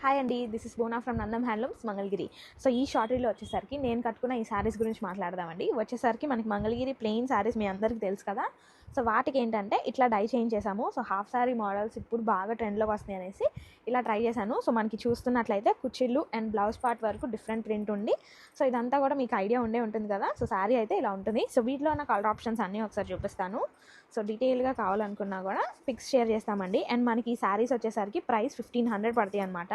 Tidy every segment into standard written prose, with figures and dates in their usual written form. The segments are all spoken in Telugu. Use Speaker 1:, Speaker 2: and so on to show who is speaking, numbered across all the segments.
Speaker 1: హాయ్ అండి, this is Bona from Nandam handlooms Mangalagiri. So ఈ షార్ట్ రీల్లో వచ్చేసరికి నేను కట్టుకున్న ఈ శారీస్ గురించి మాట్లాడదామండి. వచ్చేసరికి మనకి మంగళగిరి ప్లెయిన్ శారీస్ మీ అందరికీ తెలుసు కదా. సో వాటికి ఏంటంటే ఇట్లా డై చేంజ్ చేసాము. సో హాఫ్ శారీ మోడల్స్ ఇప్పుడు బాగా ట్రెండ్లోకి వస్తాయి అనేసి ఇలా ట్రై చేశాను. సో మనకి చూస్తున్నట్లయితే కుచ్చిళ్ళు అండ్ బ్లౌజ్ పార్ట్ వరకు డిఫరెంట్ ప్రింట్ ఉంది. సో ఇదంతా కూడా మీకు ఐడియా ఉంటుంది కదా. సో శారీ అయితే ఇలా ఉంటుంది. సో వీటిలో ఉన్న కలర్ ఆప్షన్స్ అన్నీ ఒకసారి చూపిస్తాను. సో డీటెయిల్గా కావాలనుకున్నా కూడా పిక్స్ షేర్ చేస్తామండి. అండ్ మనకి ఈ శారీస్ వచ్చేసరికి ప్రైస్ 1500 పడతాయి అనమాట.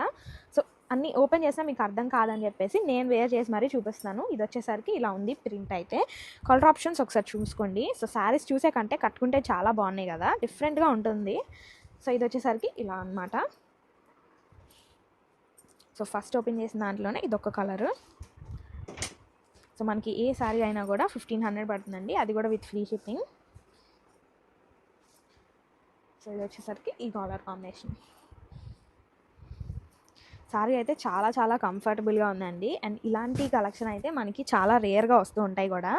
Speaker 1: సో అన్నీ ఓపెన్ చేసినా మీకు అర్థం కాదని చెప్పేసి నేను వేర్ చేసి మరీ చూపిస్తున్నాను. ఇది వచ్చేసరికి ఇలా ఉంది ప్రింట్ అయితే. కలర్ ఆప్షన్స్ ఒకసారి చూసుకోండి. సో శారీస్ చూసే కంటే కట్టుకుంటే చాలా బాగున్నాయి కదా, డిఫరెంట్గా ఉంటుంది. సో ఇది వచ్చేసరికి ఇలా అనమాట. సో ఫస్ట్ ఓపెన్ చేసిన దాంట్లోనే ఇదొక కలరు. సో మనకి ఏ శారీ అయినా కూడా 1500 పడుతుందండి, అది కూడా విత్ ఫ్రీ షిప్పింగ్. సో ఇది వచ్చేసరికి ఈ కలర్ కాంబినేషన్. శారీ అయితే చాలా చాలా కంఫర్టబుల్గా ఉందండి. అండ్ ఇలాంటి కలెక్షన్ అయితే మనకి చాలా రేర్గా వస్తూ ఉంటాయి కూడా.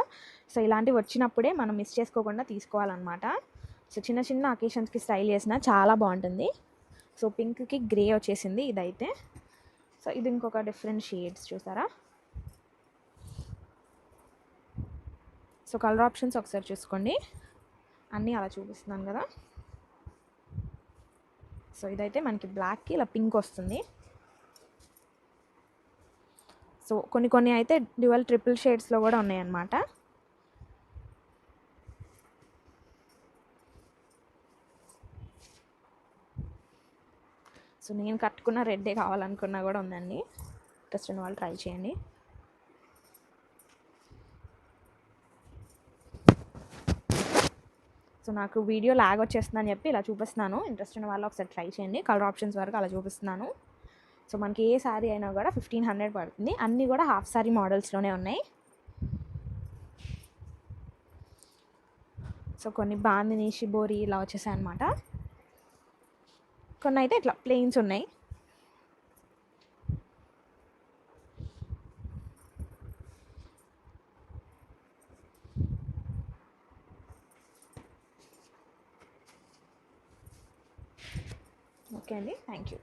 Speaker 1: సో ఇలాంటివి వచ్చినప్పుడే మనం మిస్ చేసుకోకుండా తీసుకోవాలన్నమాట. సో చిన్న చిన్న అకేషన్స్కి స్టైల్ చేసినా చాలా బాగుంటుంది. సో పింక్కి గ్రే వచ్చేసింది ఇదైతే. సో ఇది ఇంకొక డిఫరెంట్ షేడ్స్ చూసారా. సో కలర్ ఆప్షన్స్ ఒకసారి చూసుకోండి, అన్నీ అలా చూపిస్తున్నాను కదా. సో ఇదైతే మనకి బ్లాక్కి ఇలా పింక్ వస్తుంది. సో కొన్ని అయితే డ్యువల్ ట్రిపుల్ షేడ్స్లో కూడా ఉన్నాయన్నమాట. సో నేను కట్టుకున్న రెడ్డే కావాలనుకున్నా కూడా ఉందండి. ఇంట్రెస్ట్ ఉన్న వాళ్ళు ట్రై చేయండి. సో నాకు వీడియో లాగ్ వచ్చేస్తుందని చెప్పి ఇలా చూపిస్తున్నాను. ఇంట్రెస్ట్ ఉన్న వాళ్ళు ఒకసారి ట్రై చేయండి. కలర్ ఆప్షన్స్ వరకు అలా చూపిస్తున్నాను. సో మనకి ఏ శారీ అయినా కూడా 1500 పడుతుంది. అన్నీ కూడా హాఫ్ శారీ మోడల్స్లోనే ఉన్నాయి. సో కొన్ని బాందిని షిబోరి ఇలా వచ్చేసాయి అనమాట. కొన్ని అయితే ఇట్లా ప్లెయిన్స్ ఉన్నాయి. ఓకే అండి, థ్యాంక్ యూ.